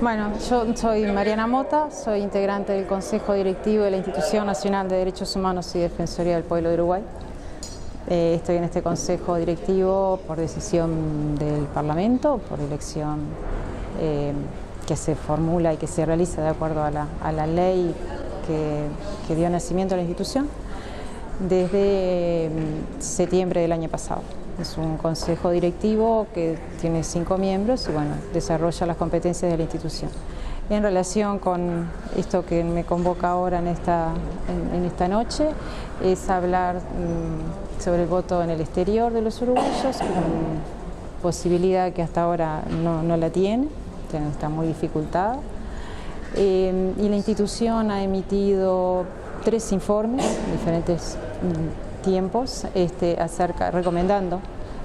Bueno, yo soy Mariana Mota, soy integrante del Consejo Directivo de la Institución Nacional de Derechos Humanos y Defensoría del Pueblo de Uruguay. Estoy en este Consejo Directivo por decisión del Parlamento, por elección que se formula y que se realiza de acuerdo a la ley que dio nacimiento a la institución desde septiembre del año pasado. Es un consejo directivo que tiene 5 miembros y bueno, desarrolla las competencias de la institución. En relación con esto que me convoca ahora en esta noche, es hablar sobre el voto en el exterior de los uruguayos, con posibilidad que hasta ahora no la tiene, está muy dificultada. Y la institución ha emitido 3 informes, diferentes tiempos,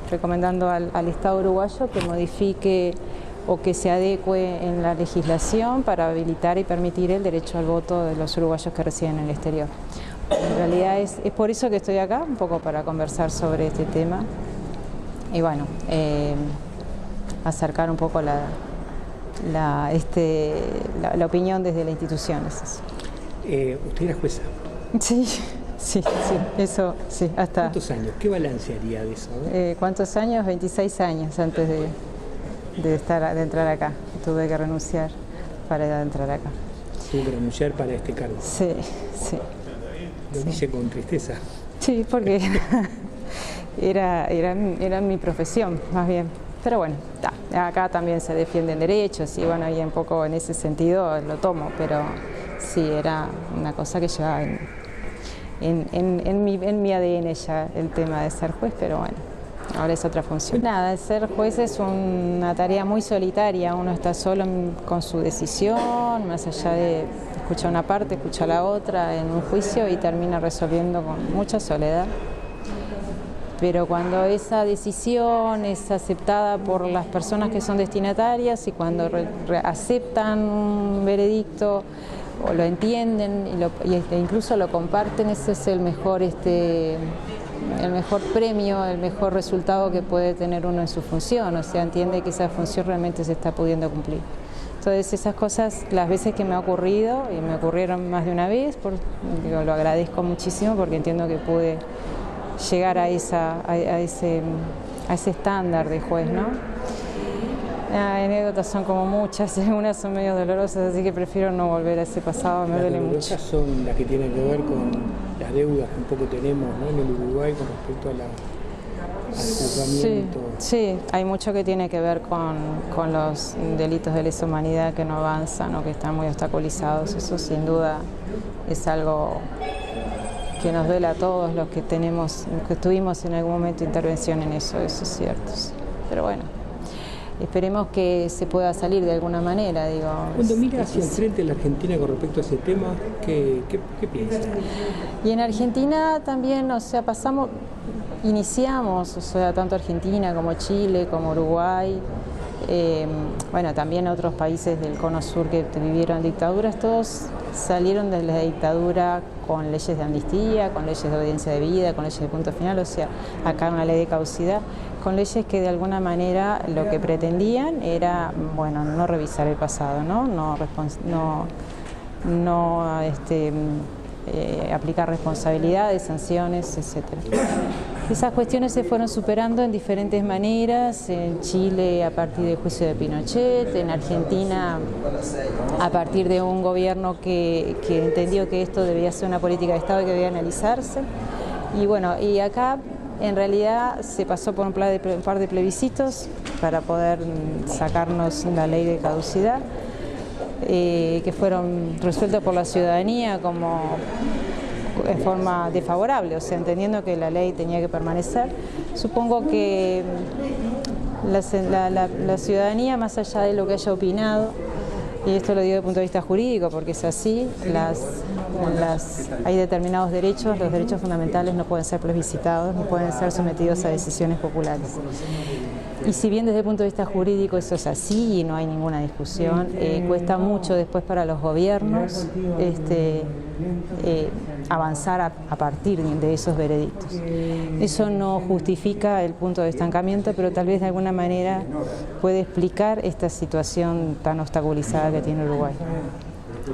recomendando al Estado uruguayo que modifique o que se adecue en la legislación para habilitar y permitir el derecho al voto de los uruguayos que residen en el exterior. En realidad es por eso que estoy acá, un poco para conversar sobre este tema y bueno, acercar un poco la opinión desde la institución. ¿Usted era jueza? Sí, eso sí, hasta... ¿Cuántos años? ¿Qué balance haría de eso? ¿Cuántos años? 26 años antes de entrar acá. Tuve que renunciar para entrar acá. ¿Tuve que renunciar para este cargo? Sí. Lo dice con tristeza. Sí, porque era mi profesión, más bien. Pero bueno, acá también se defienden derechos y bueno, y un poco en ese sentido lo tomo, pero sí, era una cosa que llevaba en mi ADN ya el tema de ser juez, pero bueno, ahora es otra función. Nada, ser juez es una tarea muy solitaria, uno está solo con su decisión, más allá de escuchar una parte, escuchar la otra en un juicio y termina resolviendo con mucha soledad. Pero cuando esa decisión es aceptada por las personas que son destinatarias y cuando aceptan un veredicto o lo entienden e incluso lo comparten, ese es el mejor premio, el mejor resultado que puede tener uno en su función, o sea, entiende que esa función realmente se está pudiendo cumplir. Entonces esas cosas, las veces que me ha ocurrido, y me ocurrieron más de una vez, lo agradezco muchísimo porque entiendo que pude llegar a ese estándar de juez, ¿no? Anécdotas son como muchas, algunas son medio dolorosas, así que prefiero no volver a ese pasado, me duele mucho. Las dolorosas son las que tienen que ver con las deudas que un poco tenemos, ¿no?, en el Uruguay con respecto al juzgamiento. Sí, hay mucho que tiene que ver con los delitos de lesa humanidad que no avanzan o que están muy obstaculizados. Eso sin duda es algo que nos duele a todos los que tuvimos en algún momento intervención en eso es cierto. Pero bueno, esperemos que se pueda salir de alguna manera, digo. Cuando mira hacia el frente la Argentina con respecto a ese tema, ¿qué piensa? Y en Argentina también, o sea, iniciamos, o sea, tanto Argentina como Chile, como Uruguay, bueno, también otros países del cono sur que vivieron dictaduras, todos salieron de la dictadura con leyes de amnistía, con leyes de audiencia de vida, con leyes de punto final, o sea, acá una ley de caducidad, con leyes que de alguna manera lo que pretendían era, bueno, no revisar el pasado, no aplicar responsabilidades, sanciones, etcétera. Esas cuestiones se fueron superando en diferentes maneras, en Chile a partir del juicio de Pinochet, en Argentina a partir de un gobierno que entendió que esto debía ser una política de Estado y que debía analizarse. Y bueno, y acá en realidad se pasó por un par de plebiscitos para poder sacarnos la ley de caducidad, que fueron resueltos por la ciudadanía como en forma desfavorable, o sea, entendiendo que la ley tenía que permanecer. Supongo que la ciudadanía, más allá de lo que haya opinado, y esto lo digo desde el punto de vista jurídico porque es así, hay determinados derechos, los derechos fundamentales no pueden ser plebiscitados, no pueden ser sometidos a decisiones populares. Y si bien desde el punto de vista jurídico eso es así y no hay ninguna discusión, cuesta mucho después para los gobiernos avanzar a partir de esos veredictos. Eso no justifica el punto de estancamiento, pero tal vez de alguna manera puede explicar esta situación tan obstaculizada que tiene Uruguay.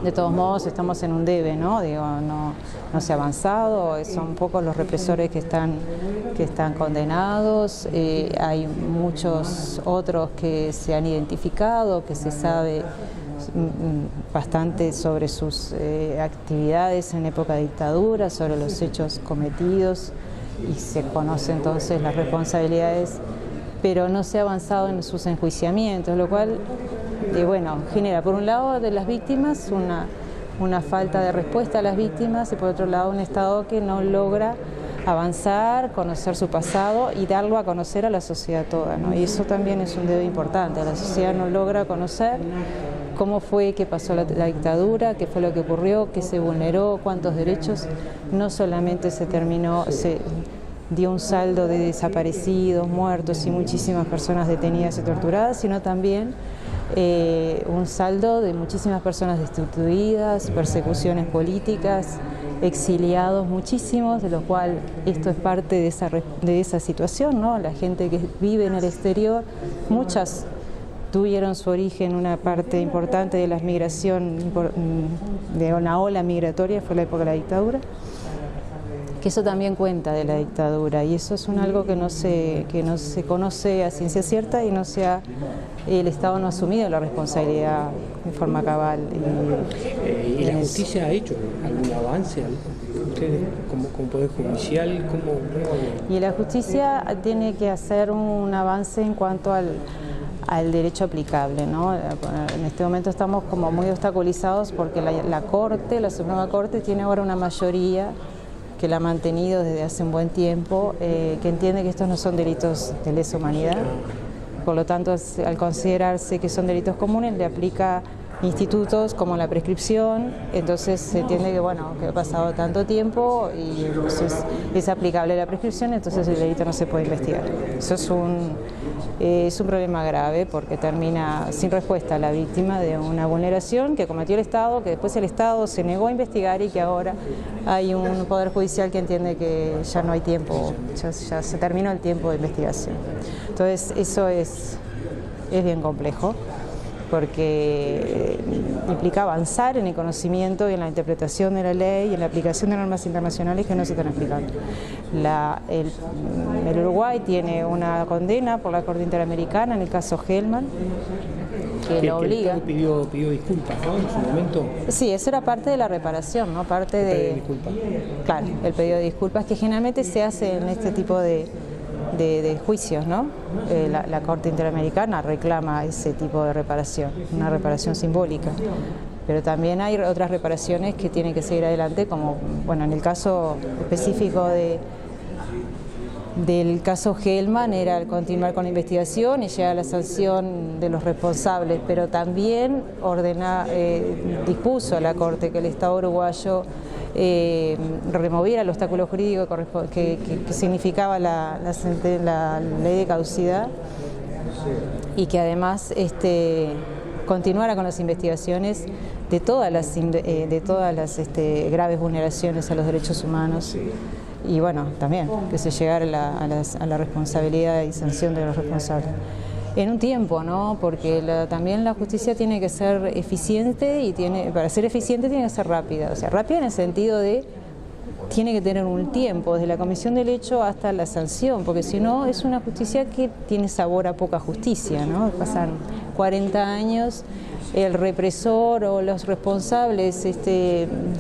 De todos modos, estamos en un debe, ¿no? Digo, no se ha avanzado, son pocos los represores que están condenados, hay muchos otros que se han identificado, que se sabe bastante sobre sus actividades en época de dictadura, sobre los hechos cometidos, y se conocen entonces las responsabilidades, pero no se ha avanzado en sus enjuiciamientos, lo cual genera por un lado de las víctimas una falta de respuesta a las víctimas y por otro lado un Estado que no logra avanzar, conocer su pasado y darlo a conocer a la sociedad toda, ¿no? Y eso también es un deber importante. La sociedad no logra conocer cómo fue que pasó la dictadura, qué fue lo que ocurrió, qué se vulneró, cuántos derechos. No solamente se dio un saldo de desaparecidos, muertos y muchísimas personas detenidas y torturadas, sino también un saldo de muchísimas personas destituidas, persecuciones políticas, exiliados muchísimos, de lo cual esto es parte de esa situación, ¿no? La gente que vive en el exterior, muchas tuvieron su origen, una parte importante de la migración, de una ola migratoria, fue la época de la dictadura, que eso también cuenta de la dictadura y eso es algo que no se conoce a ciencia cierta y el Estado no ha asumido la responsabilidad de forma cabal. ¿Y la justicia ha hecho algún avance? ¿Ustedes como Poder Judicial? Y la justicia tiene que hacer un avance en cuanto al derecho aplicable, ¿no? En este momento estamos como muy obstaculizados porque la Suprema Corte tiene ahora una mayoría que la ha mantenido desde hace un buen tiempo, que entiende que estos no son delitos de lesa humanidad. Por lo tanto, al considerarse que son delitos comunes, le aplica institutos como la prescripción, entonces se entiende que ha pasado tanto tiempo y entonces es aplicable la prescripción, entonces el delito no se puede investigar. Eso es un problema grave porque termina sin respuesta a la víctima de una vulneración que cometió el Estado, que después el Estado se negó a investigar y que ahora hay un Poder Judicial que entiende que ya no hay tiempo, ya se terminó el tiempo de investigación. Entonces eso es bien complejo, porque implica avanzar en el conocimiento y en la interpretación de la ley y en la aplicación de normas internacionales que no se están aplicando. El Uruguay tiene una condena por la Corte Interamericana en el caso Hellman, que lo obliga. El Estado pidió disculpas, ¿no? En su momento. Sí, eso era parte de la reparación, ¿no? Parte de disculpas. Claro, el pedido de disculpas que generalmente se hace en este tipo de juicios, ¿no? La Corte Interamericana reclama ese tipo de reparación, una reparación simbólica. Pero también hay otras reparaciones que tienen que seguir adelante, como en el caso específico del caso Hellman era continuar con la investigación y llegar a la sanción de los responsables, pero también dispuso a la Corte que el Estado uruguayo removiera el obstáculo jurídico que significaba la ley de caducidad y que además continuara con las investigaciones de todas las graves vulneraciones a los derechos humanos y también que se llegara a la responsabilidad y sanción de los responsables. En un tiempo, ¿no? Porque también la justicia tiene que ser eficiente y para ser eficiente tiene que ser rápida. O sea, rápida en el sentido de tiene que tener un tiempo, desde la comisión del hecho hasta la sanción, porque si no es una justicia que tiene sabor a poca justicia, ¿no? Pasan 40 años, el represor o los responsables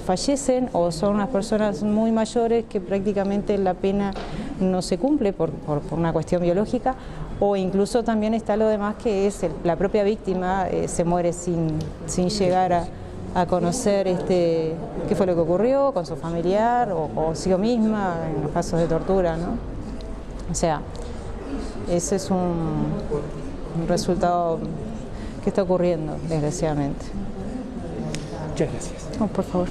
fallecen o son unas personas muy mayores que prácticamente la pena no se cumple por una cuestión biológica, o incluso también está lo demás que es la propia víctima se muere sin llegar a conocer qué fue lo que ocurrió con su familiar o consigo misma en los casos de tortura, ¿no? O sea, ese es un resultado que está ocurriendo, desgraciadamente. Muchas gracias. No, por favor.